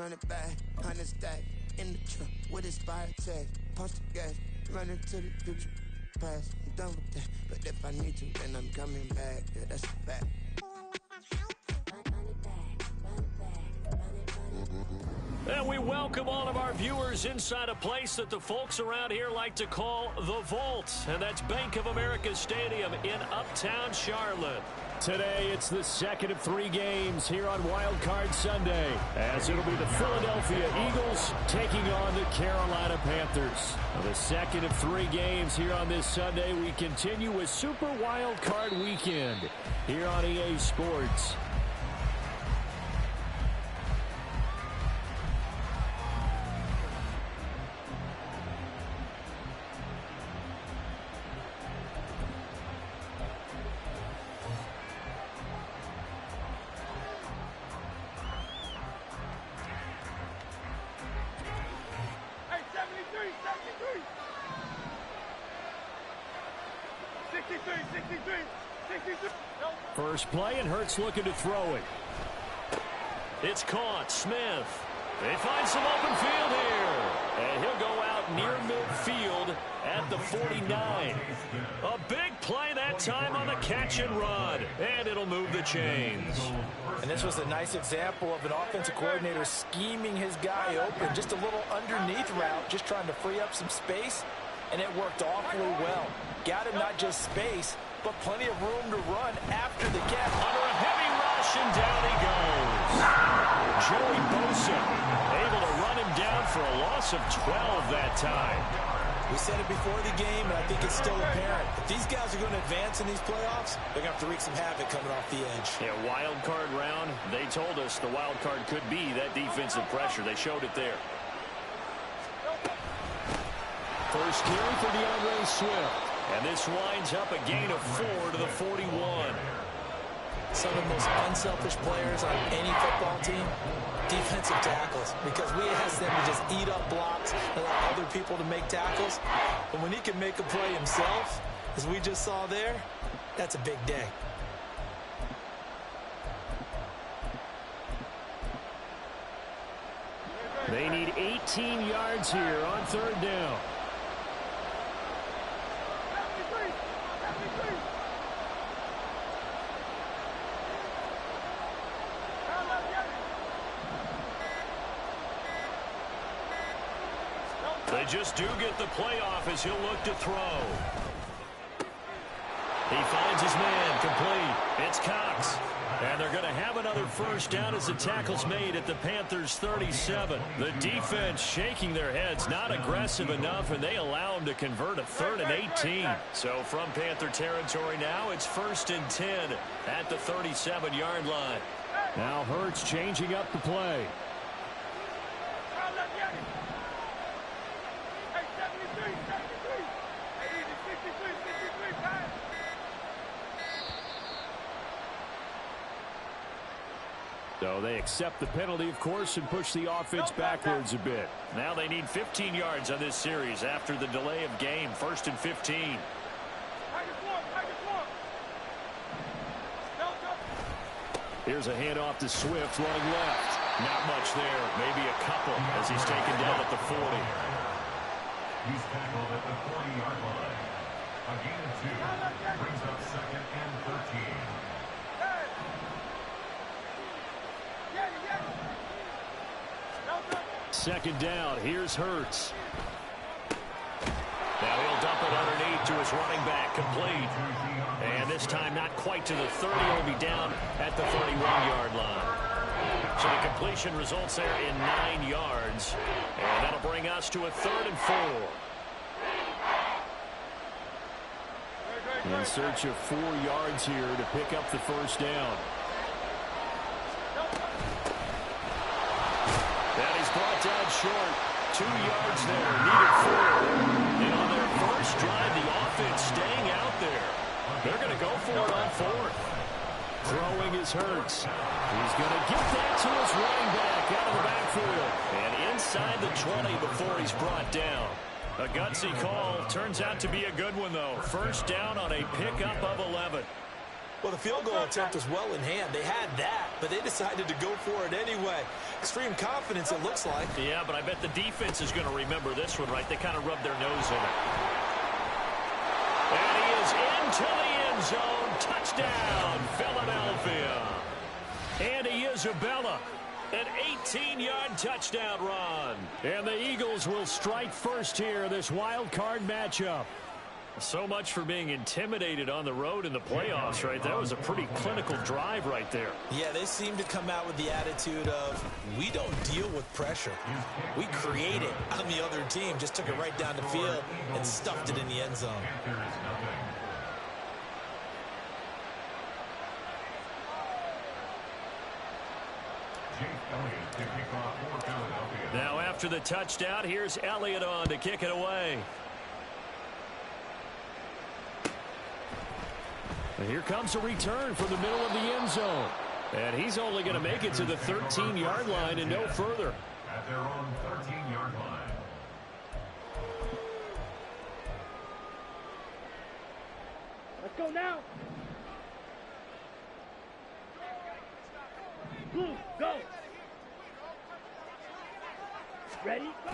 100 bag, 100 stack, in the truck with his fire tag. Punch the gas, running to the future past. I'm done with that, but if I need to, then I'm coming back. Yeah, that's a fact. And we welcome all of our viewers inside a place that the folks around here like to call the Vault. And that's Bank of America Stadium in Uptown Charlotte. Today, it's the second of 3 games here on Wild Card Sunday, as it'll be the Philadelphia Eagles taking on the Carolina Panthers. Now, the second of 3 games here on this Sunday. We continue with Super Wild Card Weekend here on EA Sports. First play, and Hurts looking to throw it. It's caught. Smith. They find some open field here. And he'll go out near midfield at the 49. A big play that time on the catch and run. And it'll move the chains. And this was a nice example of an offensive coordinator scheming his guy open. Just a little underneath route, just trying to free up some space. And it worked awfully well. Got him not just space, but plenty of room to run after the catch. Under a heavy rush, and down he goes. Joey Bosa able to run him down for a loss of 12 that time. We said it before the game, and I think it's still apparent. If these guys are going to advance in these playoffs, they're going to have to wreak some havoc coming off the edge. Yeah, wild card round. They told us the wild card could be that defensive pressure. They showed it there. First carry for DeAndre Swift. And this winds up a gain of 4 to the 41. Some of the most unselfish players on any football team, defensive tackles, because we ask them to just eat up blocks and allow other people to make tackles. But when he can make a play himself, as we just saw there, that's a big day. They need 18 yards here on 3rd down. They just do get the playoff as he'll look to throw. He finds his man, complete. It's Cox. And they're going to have another first down as the tackle's made at the Panthers' 37. The defense shaking their heads, not aggressive enough, and they allow him to convert a 3rd and 18. So from Panther territory now, it's 1st and 10 at the 37-yard line. Now Hurts changing up the play. So they accept the penalty, of course, and push the offense backwards a bit. Now they need 15 yards on this series after the delay of game. 1st and 15. Here's a handoff to Swift running left. Not much there. Maybe a couple as he's taken down at the 40. He's tackled at the 40-yard line. A gain of 2 brings up 2nd and 13. Second down. Here's Hurts. Now he'll dump it underneath to his running back. Complete. And this time not quite to the 30. He'll be down at the 31-yard line. So the completion results there in 9 yards. And that'll bring us to a 3rd and 4. In search of 4 yards here to pick up the first down. That is brought down short. 2 yards there. Needed 4. And on their first drive, the offense staying out there. They're going to go for it on 4th. Throwing is Hurts. He's going to get that to his running back out of the backfield. And inside the 20 before he's brought down. A gutsy call. Turns out to be a good one, though. First down on a pickup of 11. Well, the field goal attempt was well in hand. They had that, but they decided to go for it anyway. Extreme confidence, it looks like. Yeah, but I bet the defense is going to remember this one, right? They kind of rubbed their nose in it. And he is into the end zone. Touchdown, Philadelphia. Andy Isabella, an 18-yard touchdown run. And the Eagles will strike first here, this wild card matchup. So much for being intimidated on the road in the playoffs, right? That was a pretty clinical drive right there. Yeah, they seem to come out with the attitude of, we don't deal with pressure. We create it on the other team. Just took it right down the field and stuffed it in the end zone. Now after the touchdown, here's Elliott on to kick it away. And here comes a return from the middle of the end zone. And he's only going to make it to the 13-yard line and no further. At their own 13-yard line. Let's go now. Blue, go. Ready? Go.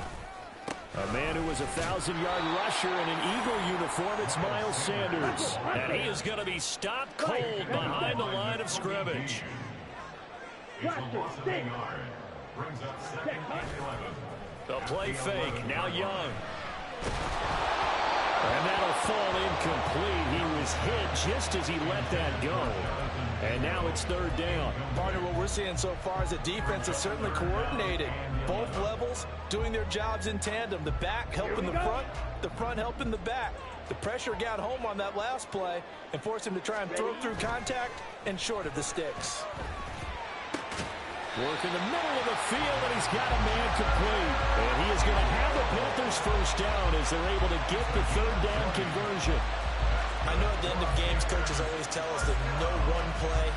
A man who was a 1,000-yard rusher in an Eagle uniform, it's Miles Sanders. And he is going to be stopped cold behind the line of scrimmage. It's a loss of a yard. Brings up second and 11. The play fake, now Young. And that'll fall incomplete. He was hit just as he let that go. And now it's third down. Partner, what we're seeing so far is the defense is certainly coordinated. Both levels doing their jobs in tandem. The back helping the front helping the back. The pressure got home on that last play and forced him to try and throw through contact and short of the sticks. Work in the middle of the field, and he's got a man complete. And he is going to have the Panthers first down as they're able to get the third down conversion. I know at the end of games, coaches always tell us that no one play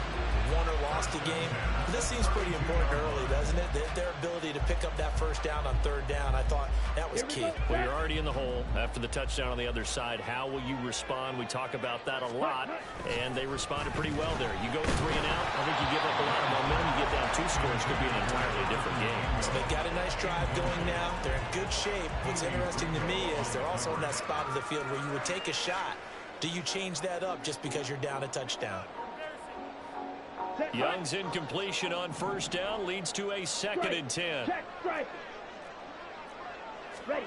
won or lost a game. But this seems pretty important early, doesn't it? Their ability to pick up that first down on third down, I thought that was key. Well, you're already in the hole after the touchdown on the other side. How will you respond? We talk about that a lot, and they responded pretty well there. You go 3 and out, I think you give up a lot of momentum. You get down 2 scores, could be an entirely different game. So they've got a nice drive going now. They're in good shape. What's interesting to me is they're also in that spot of the field where you would take a shot. Do you change that up just because you're down a touchdown? Young's incompletion on first down leads to a 2nd and 10. Check, strike. Ready.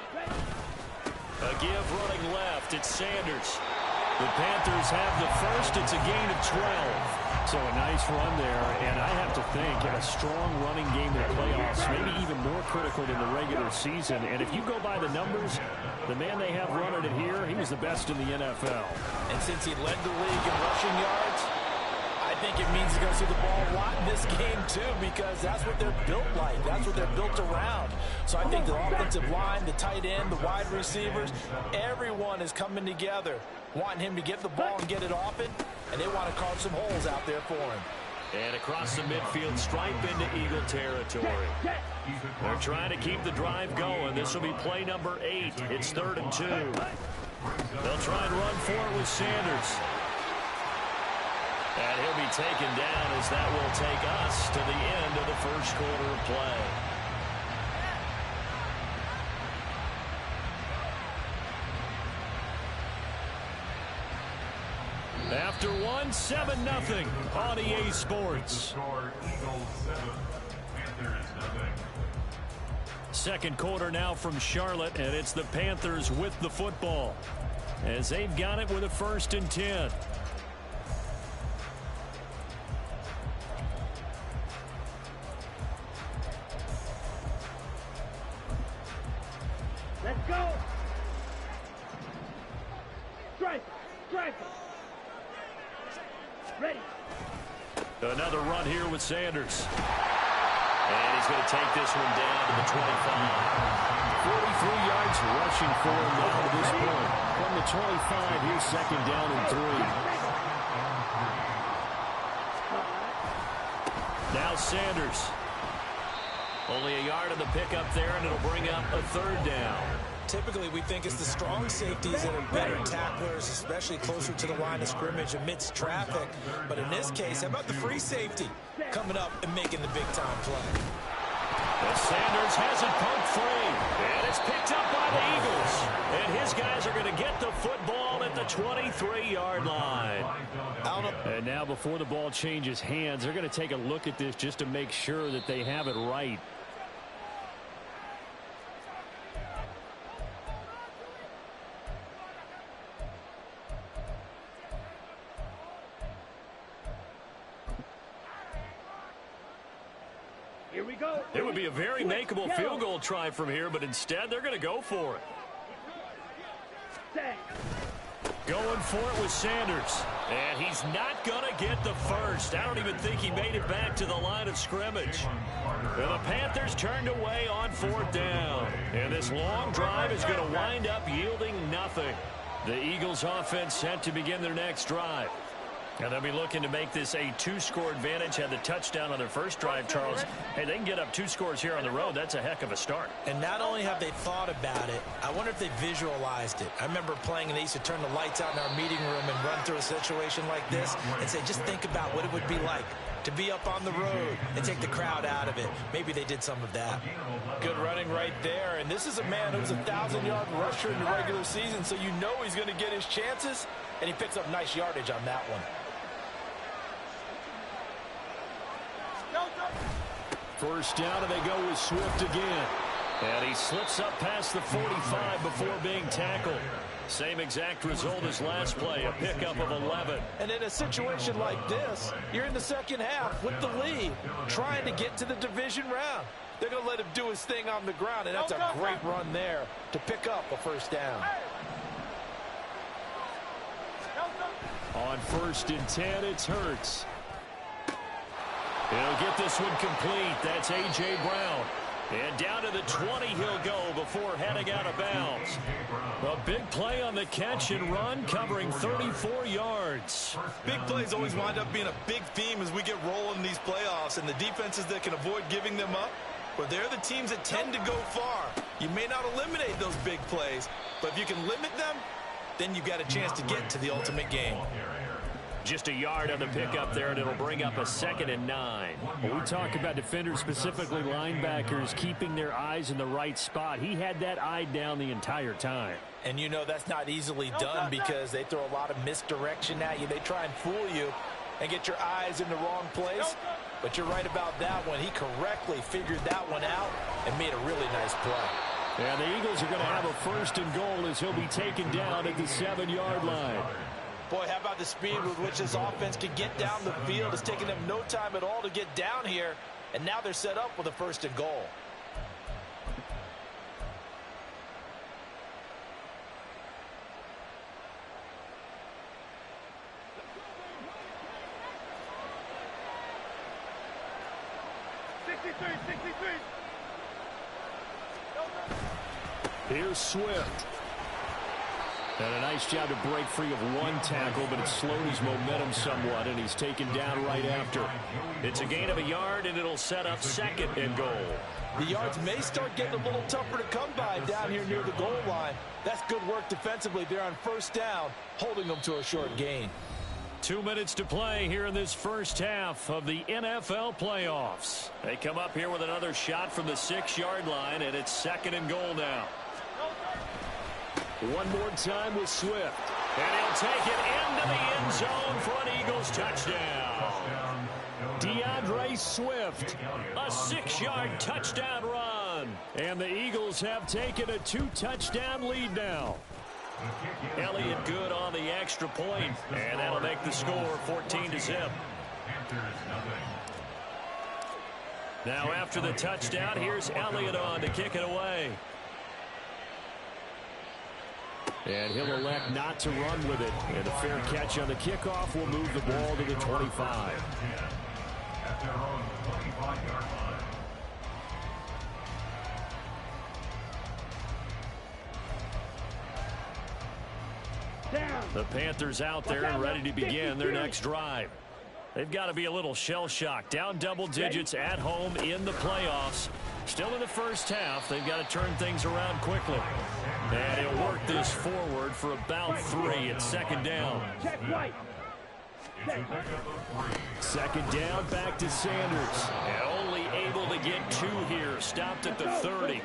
A give running left. It's Sanders. The Panthers have the first. It's a gain of 12. So a nice run there, and I have to think a strong running game in the playoffs, maybe even more critical than the regular season. And if you go by the numbers, the man they have running it here, he was the best in the NFL. And since he led the league in rushing yards, I think it means he's going to see the ball a lot in this game, too, because that's what they're built like. That's what they're built around. So I think the offensive line, the tight end, the wide receivers, everyone is coming together, wanting him to get the ball and get it often, and they want to carve some holes out there for him. And across the midfield stripe into Eagle territory. They're trying to keep the drive going. This will be play number 8. It's 3rd and 2. They'll try and run for it with Sanders. And he'll be taken down as that will take us to the end of the first quarter of play. After 1, 7-0 on EA Sports. Eagles 7, Panthers 0. Second quarter now from Charlotte, and it's the Panthers with the football as they've got it with a 1st and 10. Let's go. Strike. Ready. Another run here with Sanders. And he's going to take this one down to the 25. 43 yards rushing for him now to this point. From the 25, here's 2nd down and 3. Now Sanders. Only a yard on the pickup there, and it'll bring up a 3rd down. typically we think it's the strong safeties that are better tacklers, especially closer to the line of scrimmage amidst traffic. But in this case, how about the free safety coming up and making the big-time play? As Sanders has it pumped free, and it's picked up by the Eagles. And his guys are going to get the football at the 23-yard line. And now before the ball changes hands, they're going to take a look at this just to make sure that they have it right. Here we go. It would be a very makeable field goal try from here, but instead they're going to go for it. Set. Going for it with Sanders. And he's not going to get the first. I don't even think he made it back to the line of scrimmage. And the Panthers turned away on 4th down. And this long drive is going to wind up yielding nothing. The Eagles offense set to begin their next drive. And they'll be looking to make this a 2-score advantage. Had the touchdown on their first drive, Charles. Hey, they can get up 2 scores here on the road. That's a heck of a start. And not only have they thought about it, I wonder if they visualized it. I remember playing and they used to turn the lights out in our meeting room and run through a situation like this and say, just think about what it would be like to be up on the road and take the crowd out of it. Maybe they did some of that. Good running right there. And this is a man who's a 1,000-yard rusher in the regular season, so you know he's going to get his chances, and he picks up nice yardage on that one. First down, and they go with Swift again. And he slips up past the 45 before being tackled. Same exact result as last play, a pickup of 11. And in a situation like this, you're in the second half with the lead, trying to get to the division round. They're going to let him do his thing on the ground, and that's a great run there to pick up a first down. On 1st and 10, it's Hurts. He'll get this one complete. That's A.J. Brown. And down to the 20 he'll go before heading out of bounds. A big play on the catch and run, covering 34 yards. Big plays always wind up being a big theme as we get rolling in these playoffs, and the defenses that can avoid giving them up, well, they're the teams that tend to go far. You may not eliminate those big plays, but if you can limit them, then you've got a chance to get to the ultimate game. Just a yard on the pickup there, and it'll bring up a 2nd and 9. When we talk about defenders, specifically linebackers, keeping their eyes in the right spot, he had that eye down the entire time. And you know that's not easily done because they throw a lot of misdirection at you. They try and fool you and get your eyes in the wrong place. But you're right about that one. He correctly figured that one out and made a really nice play. And the Eagles are going to have a 1st and goal as he'll be taken down at the 7-yard line. Boy, how about the speed with which this offense can get down the field? It's taken them no time at all to get down here, and now they're set up with a 1st and goal. Here's Swift. And a nice job to break free of one tackle, but it slowed his momentum somewhat, and he's taken down right after. It's a gain of a yard, and it'll set up 2nd and goal. The yards may start getting a little tougher to come by down here near the goal line. That's good work defensively there on 1st down, holding them to a short gain. 2 minutes to play here in this first half of the NFL playoffs. They come up here with another shot from the 6-yard line, and it's 2nd and goal now. One more time with Swift. And he'll take it into the end zone for an Eagles touchdown. DeAndre Swift, a 6-yard touchdown run. And the Eagles have taken a 2-touchdown lead now. Elliott good on the extra point, and that'll make the score 14-0. Now after the touchdown, here's Elliott on to kick it away. And he'll elect not to run with it. And a fair catch on the kickoff will move the ball to the 25. The Panthers out there and ready to begin their next drive. They've got to be a little shell-shocked. Down double digits at home in the playoffs. still in the first half. They've got to turn things around quickly. And he'll work this forward for about 3. It's second down. Check right. Second down, back to Sanders. And only able to get 2 here. Stopped at the 30.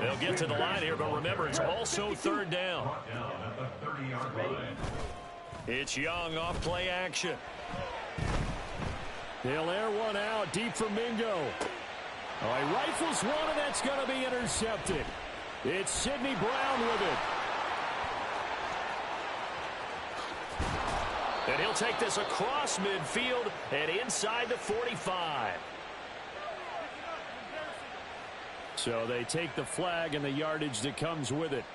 They'll get to the line here, but remember, it's also third down. It's Young off play action. They'll air one out deep for Mingo. Oh, he rifles one, and that's going to be intercepted. It's Sidney Brown with it. And he'll take this across midfield and inside the 45. So they take the flag and the yardage that comes with it.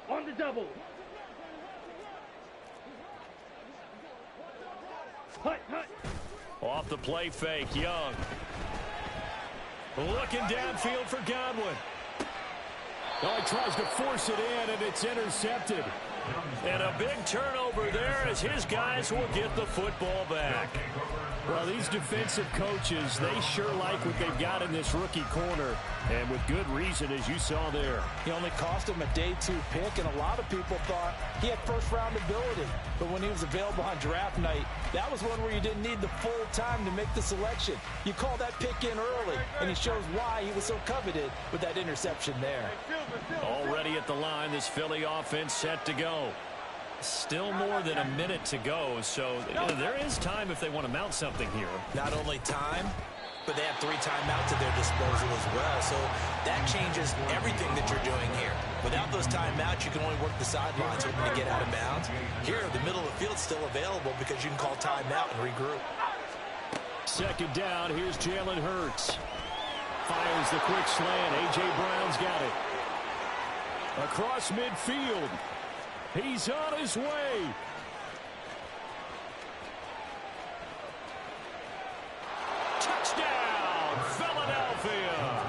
On the double. Hut, hut. Off the play fake, Young. Looking downfield for Godwin. Oh, he tries to force it in, and it's intercepted. And a big turnover there as his guys will get the football back. Well, these defensive coaches, they sure like what they've got in this rookie corner, and with good reason, as you saw there. He only cost him a day 2 pick, and a lot of people thought he had first-round ability. But when he was available on draft night, that was one where you didn't need the full time to make the selection. You call that pick in early, and he shows why he was so coveted with that interception there. Already at the line, this Philly offense set to go. Still more than a minute to go, so there is time if they want to mount something here. Not only time, but they have 3 timeouts at their disposal as well, so that changes everything that you're doing here. Without those timeouts, you can only work the sidelines hoping to get out of bounds. Here, the middle of the field's still available because you can call timeout and regroup. Second down, here's Jalen Hurts. Fires the quick slant. A.J. Brown's got it. Across midfield. He's on his way. Touchdown, Philadelphia.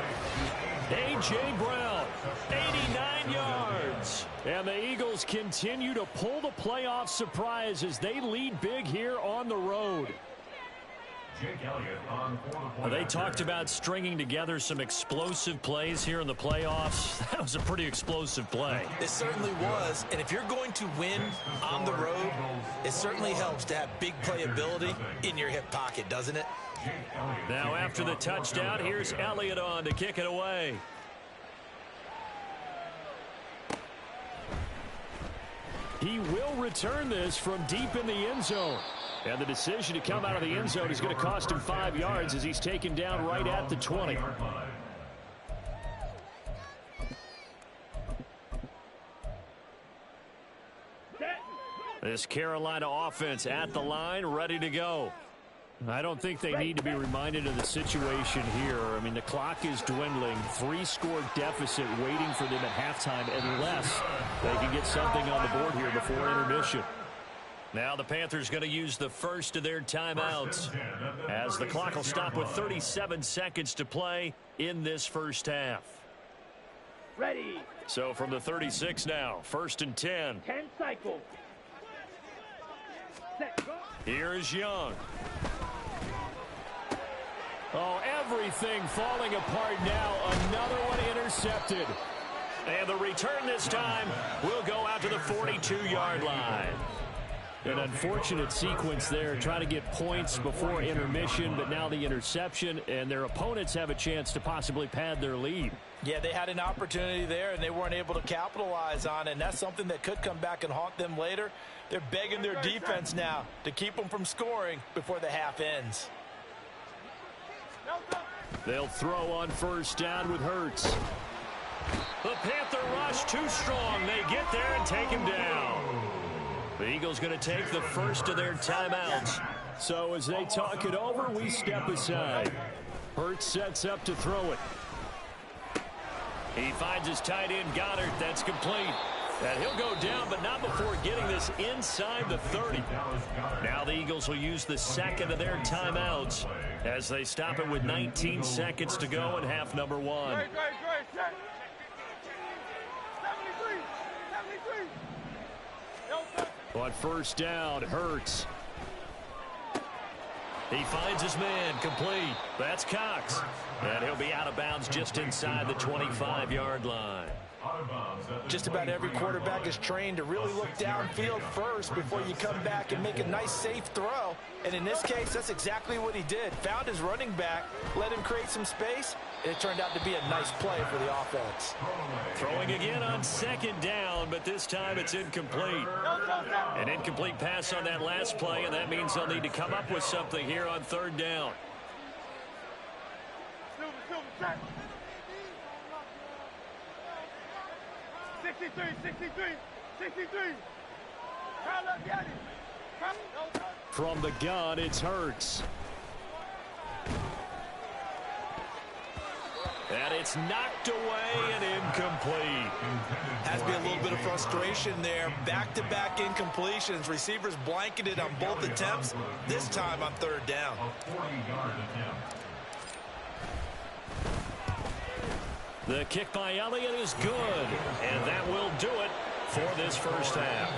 A.J. Brown, 89 yards. And the Eagles continue to pull the playoff surprise as they lead big here on the road. They talked about stringing together some explosive plays here in the playoffs. That was a pretty explosive play. It certainly was, and if you're going to win on the road, it certainly helps to have big playability in your hip pocket, doesn't it? Now after the touchdown, here's Elliott on to kick it away. He will return this from deep in the end zone. And the decision to come out of the end zone is going to cost him 5 yards as he's taken down right at the 20. This Carolina offense at the line, ready to go. I don't think they need to be reminded of the situation here. I mean, the clock is dwindling. 3-score deficit waiting for them at halftime unless they can get something on the board here before intermission. Now the Panthers going to use the first of their timeouts as the clock will stop with 37 seconds to play in this first half. Ready. So from the 36 now, 1st and 10. 10 cycles. Set, go. Here is Young. Oh, everything falling apart now. Another one intercepted. And the return this time will go out to the 42-yard line. An unfortunate sequence there, trying to get points before intermission, but now the interception, and their opponents have a chance to possibly pad their lead. Yeah, they had an opportunity there, and they weren't able to capitalize on it, and that's something that could come back and haunt them later. They're begging their defense now to keep them from scoring before the half ends. They'll throw on first down with Hurts. The Panther rush too strong. They get there and take him down. The Eagles going to take the first of their timeouts. So as they talk it over, we step aside. Hurts sets up to throw it. He finds his tight end, Goddard. That's complete. And he'll go down, but not before getting this inside the 30. Now the Eagles will use the second of their timeouts as they stop it with 19 seconds to go in half number one. On first down, Hurts. He finds his man, complete. That's Cox. And he'll be out of bounds just inside the 25-yard line. Just about every quarterback is trained to really look downfield first before you come back and make a nice, safe throw. And in this case, that's exactly what he did. Found his running back, let him create some space, and it turned out to be a nice play for the offense. Throwing again on second down, but this time it's incomplete. An incomplete pass on that last play, and that means they'll need to come up with something here on third down. 63. From the gun, it's Hurts. And it's knocked away and incomplete. Has to be a little bit of frustration there. Back-to-back incompletions. Receivers blanketed on both attempts, this time on third down. The kick by Elliott is good, and that will do it for this first half.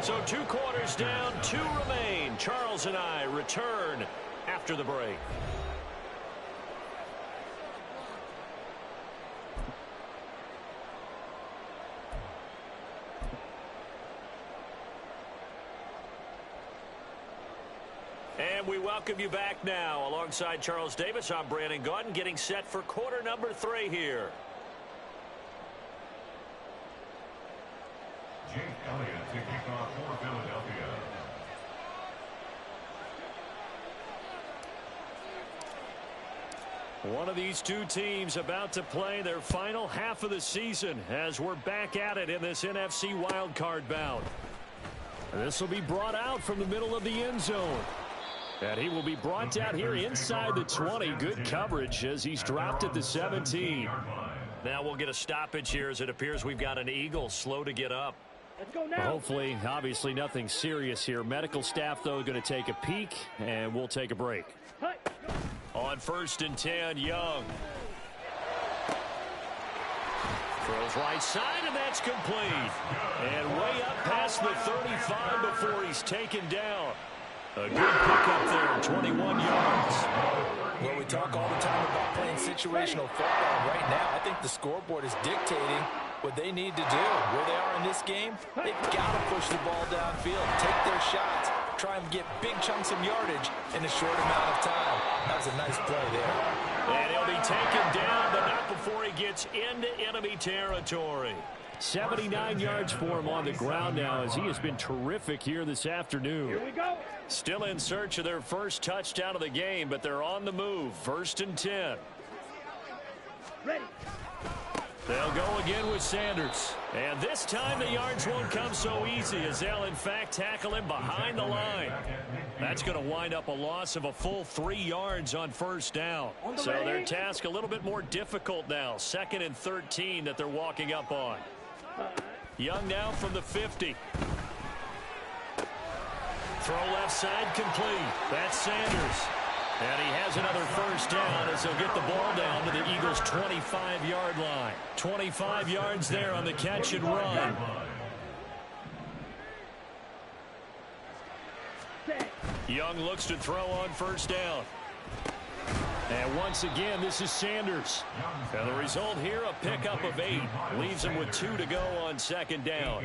So 2 quarters down, 2 remain. Charles and I return after the break. And we welcome you back now. Alongside Charles Davis, I'm Brandon Gaudin, getting set for quarter number 3 here. Jake Elliott to kick off for Philadelphia. One of these two teams about to play their final half of the season as we're back at it in this NFC wildcard bout. This will be brought out from the middle of the end zone. And he will be brought down here inside the 20. Good coverage as he's dropped at the 17. Now we'll get a stoppage here as it appears we've got an Eagle slow to get up. Let's go now. Hopefully, obviously nothing serious here. Medical staff, though, going to take a peek, and we'll take a break. On 1st and 10, Young. Throws right side, and that's complete. And way up past the 35 before he's taken down. A good pickup there, 21 yards. Well, we talk all the time about playing situational football. Right now, I think the scoreboard is dictating what they need to do. Where they are in this game, they've got to push the ball downfield, take their shots, try and get big chunks of yardage in a short amount of time. That was a nice play there. And he'll be taken down, but not before he gets into enemy territory. 79 yards for him on the ground now as he has been terrific here this afternoon. Here we go. Still in search of their first touchdown of the game, but they're on the move. 1st and 10. Ready. They'll go again with Sanders. And this time the yards won't come so easy as they'll, in fact, tackle him behind the line. That's going to wind up a loss of a full 3 yards on 1st down. So their task a little bit more difficult now. 2nd and 13 that they're walking up on. Young now from the 50. Throw left side complete. That's Sanders. And he has another 1st down as he'll get the ball down to the Eagles' 25-yard line. 25 yards there on the catch and run. Young looks to throw on 1st down. And once again, this is Sanders. And the result here, a pickup of 8. Leaves him with 2 to go on 2nd down.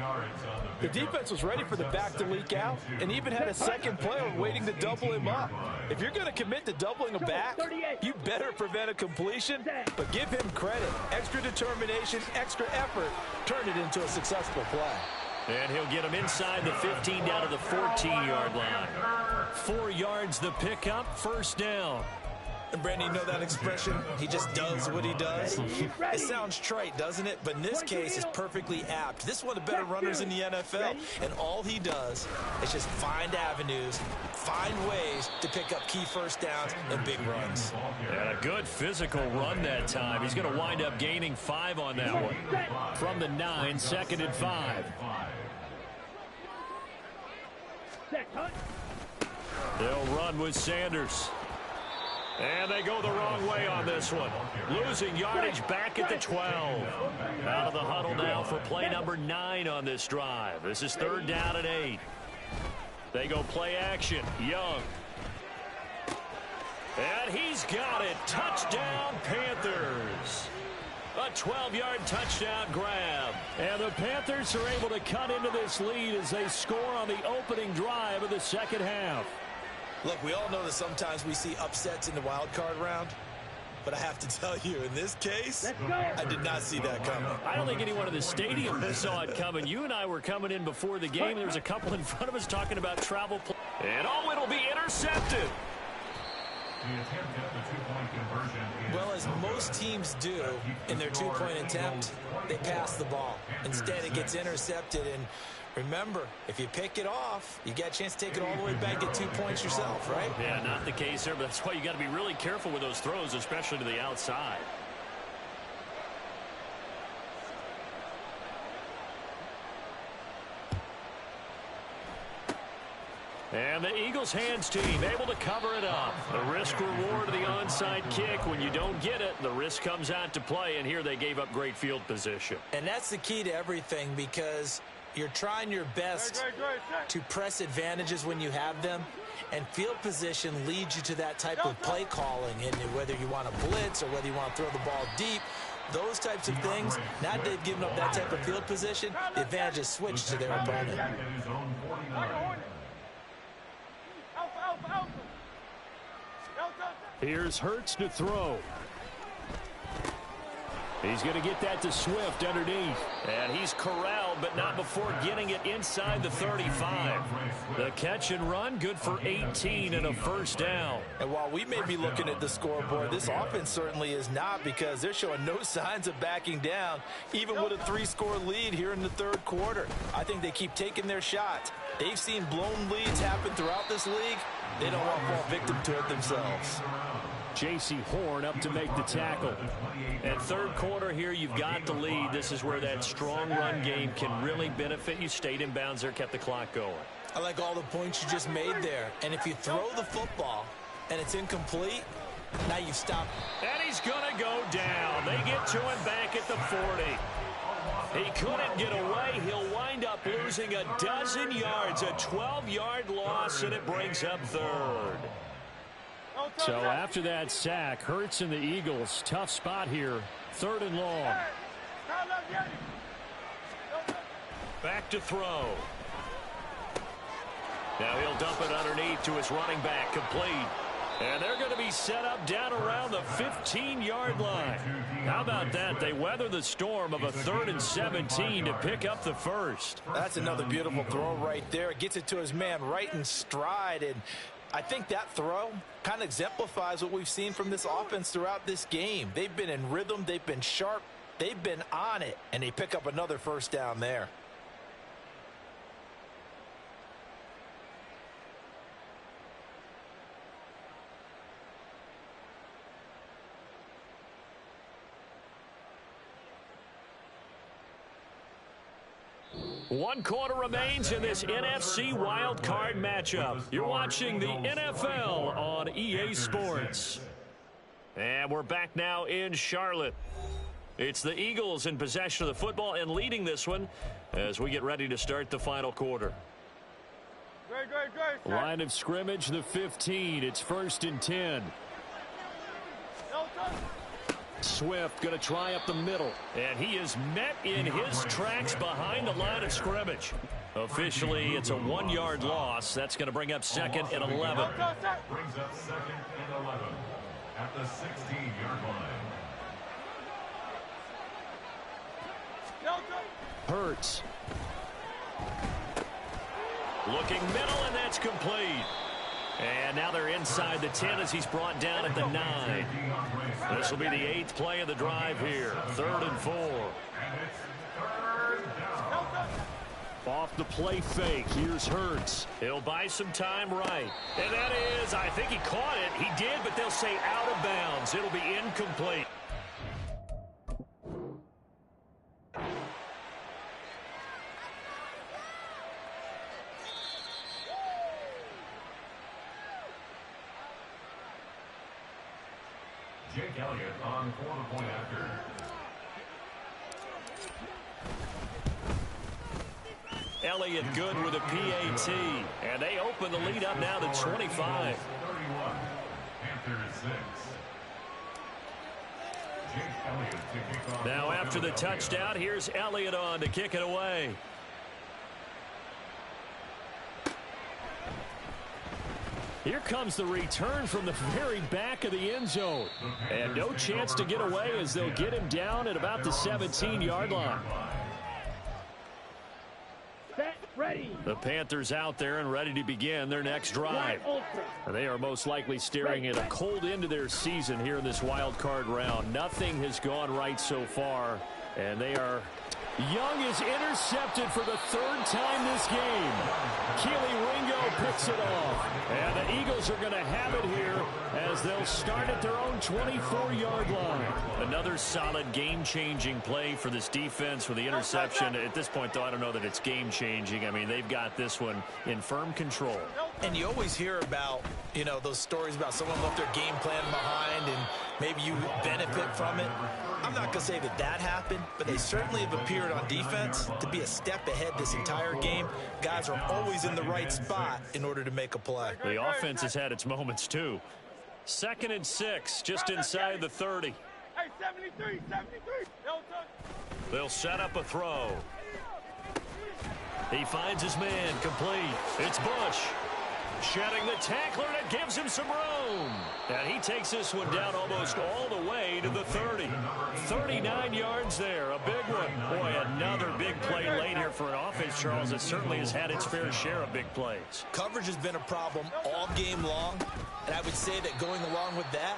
The defense was ready for the back to leak out and even had a second player waiting to double him up. If you're going to commit to doubling a back, you better prevent a completion, but give him credit. Extra determination, extra effort, turned it into a successful play. And he'll get him inside the 15 down to the 14-yard line. 4 yards the pickup, 1st down. And Brandon, you know that expression, he just does what he does? It sounds trite, doesn't it? But in this case, it's perfectly apt. This is one of the better runners in the NFL, and all he does is just find avenues, find ways to pick up key first downs and big runs. And a good physical run that time. He's going to wind up gaining 5 on that one. From the 9, 2nd and 5. They'll run with Sanders. And they go the wrong way on this one. Losing yardage back at the 12. Out of the huddle now for play number 9 on this drive. This is 3rd down and 8. They go play action. Young. And he's got it. Touchdown, Panthers. A 12-yard touchdown grab. And the Panthers are able to cut into this lead as they score on the opening drive of the second half. Look, we all know that sometimes we see upsets in the wild card round. But I have to tell you, in this case, I did not see that coming. I don't think anyone in the stadium saw it coming. You and I were coming in before the game. There was a couple in front of us talking about travel play. And oh, it'll be intercepted. Well, as most teams do in their two-point attempt, they pass the ball. Instead, it gets intercepted. And remember, if you pick it off, you get a chance to take it all the way back, get 2 points yourself, right? Yeah, not the case there, but that's why you got to be really careful with those throws, especially to the outside. And the Eagles hands team able to cover it up. The risk reward of the onside kick. When you don't get it, the risk comes out to play, and here they gave up great field position. And that's the key to everything, because you're trying your best to press advantages when you have them, and field position leads you to that type of play calling. And whether you want to blitz or whether you want to throw the ball deep, those types of things, now that they've given up that type of field position, the advantage is switched to their opponent. Here's Hurts to throw. He's going to get that to Swift underneath. And he's corralled, but not before getting it inside the 35. The catch and run, good for 18 and a first down. And while we may be looking at the scoreboard, this offense certainly is not, because they're showing no signs of backing down, even with a 3-score lead here in the third quarter. I think they keep taking their shots. They've seen blown leads happen throughout this league. They don't want to fall victim to it themselves. J.C. Horn up to make the tackle. And third quarter here, you've got the lead. This is where that strong run game can really benefit you. Stayed in bounds there, kept the clock going. I like all the points you just made there. And if you throw the football and it's incomplete, now you've stopped. And he's going to go down. They get to him back at the 40. He couldn't get away. He'll wind up losing a dozen yards, a 12-yard loss, and it brings up third. So after that sack, Hurts and the Eagles, tough spot here, 3rd and long. Back to throw. Now he'll dump it underneath to his running back, complete. And they're going to be set up down around the 15-yard line. How about that? They weather the storm of a 3rd and 17 to pick up the first. That's another beautiful throw right there. It gets it to his man right in stride. And I think that throw kind of exemplifies what we've seen from this offense throughout this game. They've been in rhythm. They've been sharp. They've been on it. And they pick up another first down there. One quarter remains in this NFC wildcard matchup. You're watching the NFL on EA Sports. And we're back now in Charlotte. It's the Eagles in possession of the football and leading this one as we get ready to start the final quarter. Line of scrimmage, the 15. It's 1st and 10. Swift going to try up the middle, and he is met in his tracks behind the line of scrimmage. Officially, it's a 1-yard loss. That's going to bring up 2nd and 11. Brings up 2nd and 11 at the 16-yard line. Hurts. Looking middle, and that's complete. And now they're inside the 10 as he's brought down at the 9. This will be the 8th play of the drive here. 3rd and 4. Off the play fake. Here's Hurts. He'll buy some time right. And that is, I think he caught it. He did, but they'll say out of bounds. It'll be incomplete. Jake Elliott on quarter point after. Elliott good with a PAT. And they open the lead up now to 25. 31. Panthers 6. Jake Elliott to kick off. Now after the touchdown, here's Elliott on to kick it away. Here comes the return from the very back of the end zone. And no chance to get away as they'll get him down at about the 17-yard line. Set, ready. The Panthers out there and ready to begin their next drive. They are most likely staring at a cold end to their season here in this wild card round. Nothing has gone right so far, and they are... Young is intercepted for the 3rd time this game. Keely Ringo picks it off. And the Eagles are going to have it here as they'll start at their own 24-yard line. Another solid game-changing play for this defense with the interception. At this point, though, I don't know that it's game-changing. I mean, they've got this one in firm control. And you always hear about, you know, those stories about someone left their game plan behind and maybe you benefit from it. I'm not going to say that that happened, but they certainly have appeared on defense to be a step ahead this entire game. Guys are always in the right spot in order to make a play. The offense has had its moments, too. 2nd and 6, just inside the 30. Hey, 73, 73. They'll set up a throw. He finds his man, complete. It's Bush. Shedding the tackler, and it gives him some room. And he takes this one down almost all the way to the 30. 39 yards there, a big one. Boy, another big play late here for an offense, Charles, that certainly has had its fair share of big plays. Coverage has been a problem all game long, and I would say that going along with that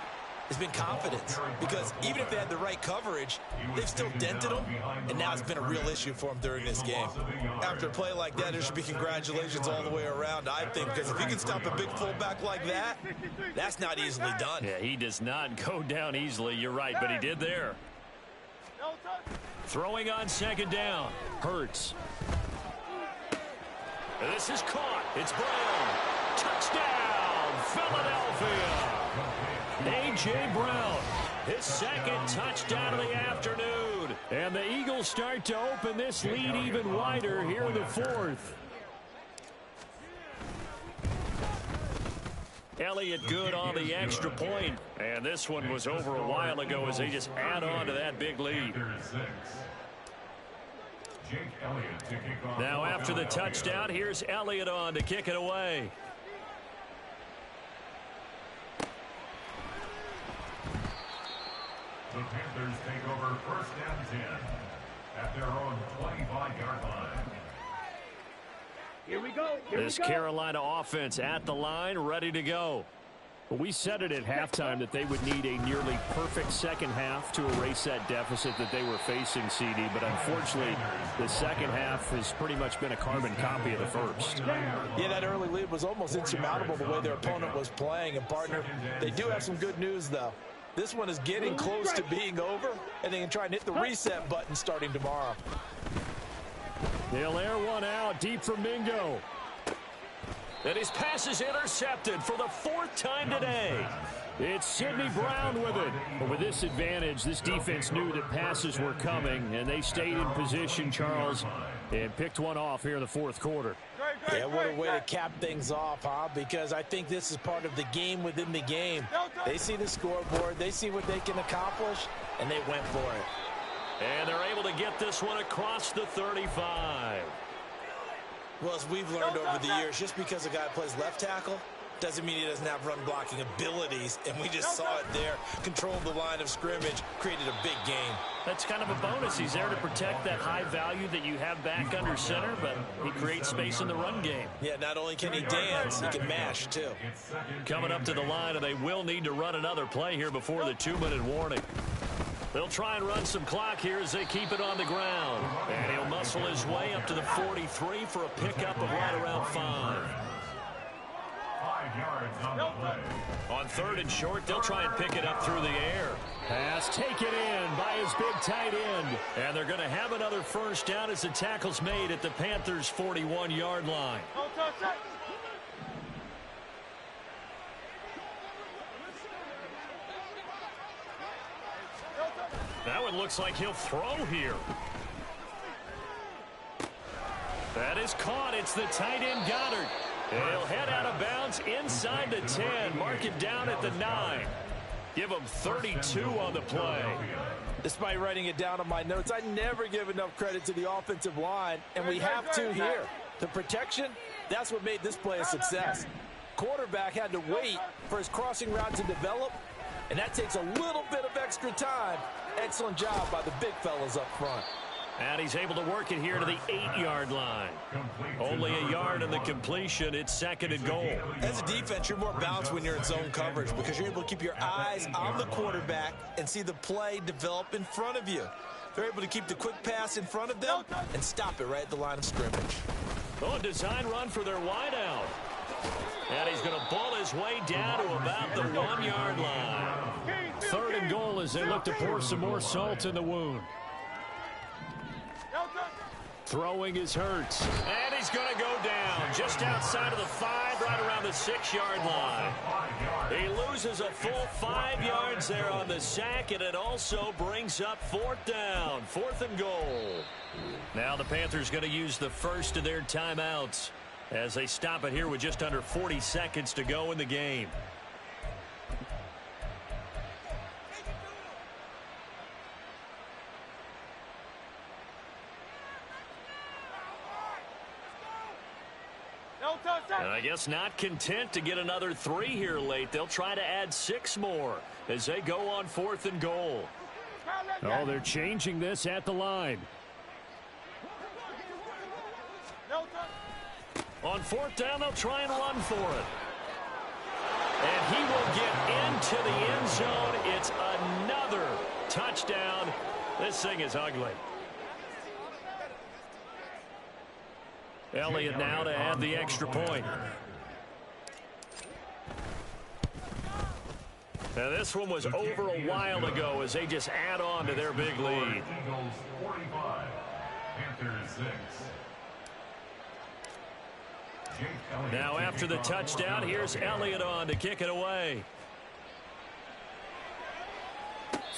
has been confidence, because even if they had the right coverage, they've still dented them, and now it's been a real issue for them during this game. After a play like that, there should be congratulations all the way around, I think, because if you can stop a big fullback like that, that's not easily done. Yeah, he does not go down easily, you're right, but he did there. Throwing on 2nd down, Hurts. This is caught, it's Brown. Touchdown, Philadelphia. A.J. Brown, his 2nd touchdown of the afternoon. And the Eagles start to open this lead even wider here in the 4th. Elliott good on the extra point. And this one was over a while ago as they just add on to that big lead. Now after the touchdown, here's Elliott on to kick it away. The Panthers take over 1st and 10 at their own 25-yard line. Here we go. This Carolina offense at the line, ready to go. We said it at halftime that they would need a nearly perfect second half to erase that deficit that they were facing, CD. But unfortunately, the second half has pretty much been a carbon copy of the first. Yeah, that early lead was almost insurmountable the way their opponent was playing. And, partner, they do have some good news, though. This one is getting close to being over, and they can try and hit the reset button starting tomorrow. They'll air one out deep for Mingo. And his pass is intercepted for the 4th time today. It's Sidney Brown with it. But with this advantage, this defense knew that passes were coming, and they stayed in position, Charles, and picked one off here in the 4th quarter. Yeah, what a way to cap things off, huh? Because I think this is part of the game within the game. They see the scoreboard, they see what they can accomplish, and they went for it. And they're able to get this one across the 35. Well, as we've learned over the years, just because a guy plays left tackle doesn't mean he doesn't have run-blocking abilities, and we just saw it there. Controlled the line of scrimmage, created a big game. That's kind of a bonus. He's there to protect that high value that you have back under center, but he creates space in the run game. Yeah, not only can he dance, he can mash, too. Coming up to the line, and they will need to run another play here before the 2-minute warning. They'll try and run some clock here as they keep it on the ground. And he'll muscle his way up to the 43 for a pickup of right around 5. 5 yards on the play. On 3rd and short, they'll try and pick it up through the air. Pass taken in by his big tight end. And they're going to have another first down as the tackle's made at the Panthers' 41-yard line. That one looks like he'll throw here. That is caught. It's the tight end Goddard. He'll head out of bounds inside the 10. Mark it down at the 9. Give him 32 on the play. Despite writing it down on my notes, I never give enough credit to the offensive line, and we have to here. The protection, that's what made this play a success. Quarterback had to wait for his crossing route to develop, and that takes a little bit of extra time. Excellent job by the big fellas up front. And he's able to work it here to the 8-yard line. Only a yard in the completion. It's 2nd and goal. As a defense, you're more balanced when you're in zone coverage because you're able to keep your eyes on the quarterback and see the play develop in front of you. They're able to keep the quick pass in front of them and stop it right at the line of scrimmage. Oh, a design run for their wideout. And he's going to ball his way down to about the 1-yard line. 3rd and goal as they look to pour some more salt in the wound. Throwing is Hurts. And he's going to go down just outside of the 5, right around the 6-yard line. He loses a full 5 yards there on the sack, and it also brings up 4th down. 4th and goal. Now the Panthers going to use the first of their timeouts as they stop it here with just under 40 seconds to go in the game. And I guess not content to get another 3 here late. They'll try to add 6 more as they go on 4th and goal. Oh, they're changing this at the line. On 4th down, they'll try and run for it. And he will get into the end zone. It's another touchdown. This thing is ugly. Elliott now to add the extra point. Now this one was over a while ago as they just add on to their big lead. Eagles 45, Panthers 6. Now after the touchdown, here's Elliott on to kick it away.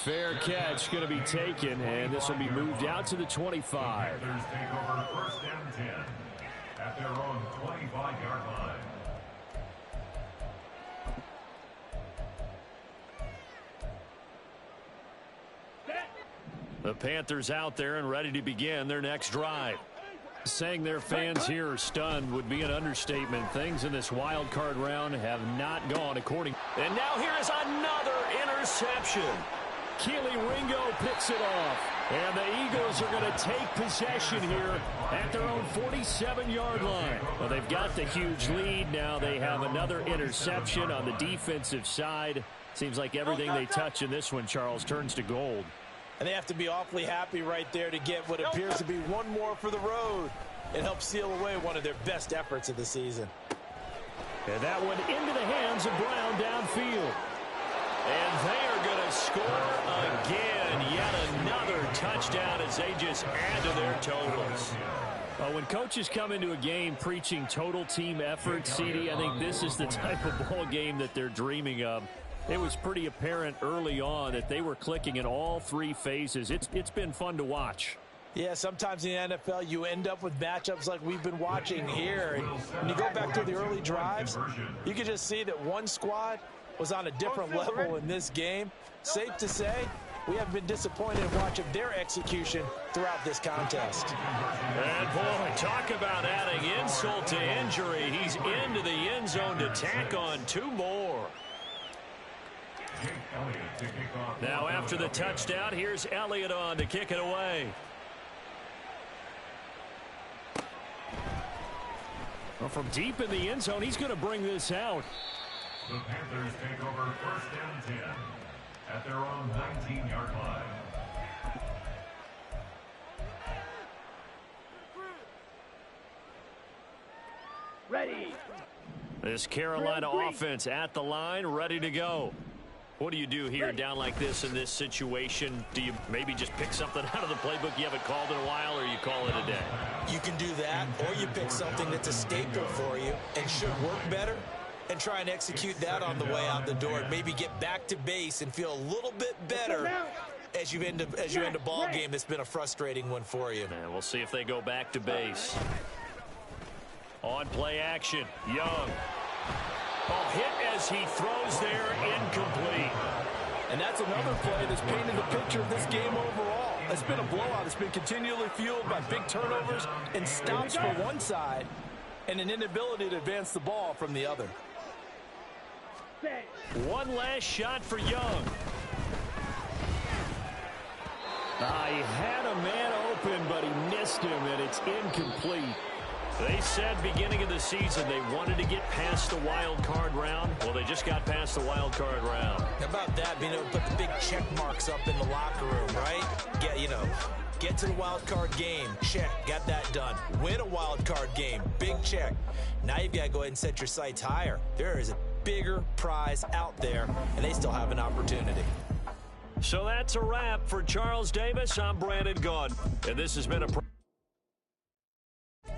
Fair catch going to be taken, and this will be moved out to the 25. Panthers take over 1st and 10 at their own 25-yard line. The Panthers out there and ready to begin their next drive. Saying their fans here are stunned would be an understatement. Things in this wild card round have not gone according. And now here is another interception. Keely Ringo picks it off. And the Eagles are going to take possession here at their own 47-yard line. Well, they've got the huge lead. Now they have another interception on the defensive side. Seems like everything they touch in this one, Charles, turns to gold. And they have to be awfully happy right there to get what appears to be one more for the road and help seal away one of their best efforts of the season. And that one into the hands of Brown downfield. And they are going to score again. Yet another touchdown as they just add to their totals. When coaches come into a game preaching total team effort, CD, I think this is the type of ball game that they're dreaming of. It was pretty apparent early on that they were clicking in all 3 phases. It's been fun to watch. Yeah, sometimes in the NFL you end up with matchups like we've been watching here. And when you go back to the early drives, you can just see that one squad was on a different level in this game. Safe to say, we haven't been disappointed in watching their execution throughout this contest. And boy, talk about adding insult to injury. He's into the end zone to tack on 2 more. Now after the touchdown, here's Elliott on to kick it away. Well, from deep in the end zone, he's going to bring this out. The Panthers take over 1st and 10 at their own 19-yard line. Ready. This Carolina offense at the line, ready to go. What do you do here down like this in this situation? Do you maybe just pick something out of the playbook you haven't called in a while, or you call it a day? You can do that, or you pick something that's a staple for you and should work better and try and execute that on the way out the door and maybe get back to base and feel a little bit better as you end a ball game that's been a frustrating one for you. And we'll see if they go back to base. On play action, Young. Oh, hit as he throws there, incomplete. And that's another play that's painted the picture of this game overall. It's been a blowout. It's been continually fueled by big turnovers and stops for one side and an inability to advance the ball from the other. One last shot for Young. He had a man open, but he missed him, and it's incomplete. They said beginning of the season they wanted to get past the wild card round. Well, they just got past the wild card round. How about that, being able to put the big check marks up in the locker room, right? Get to the wild card game. Check. Got that done. Win a wild card game. Big check. Now you've got to go ahead and set your sights higher. There is a bigger prize out there, and they still have an opportunity. So that's a wrap for Charles Davis. I'm Brandon Gaudin, and this has been a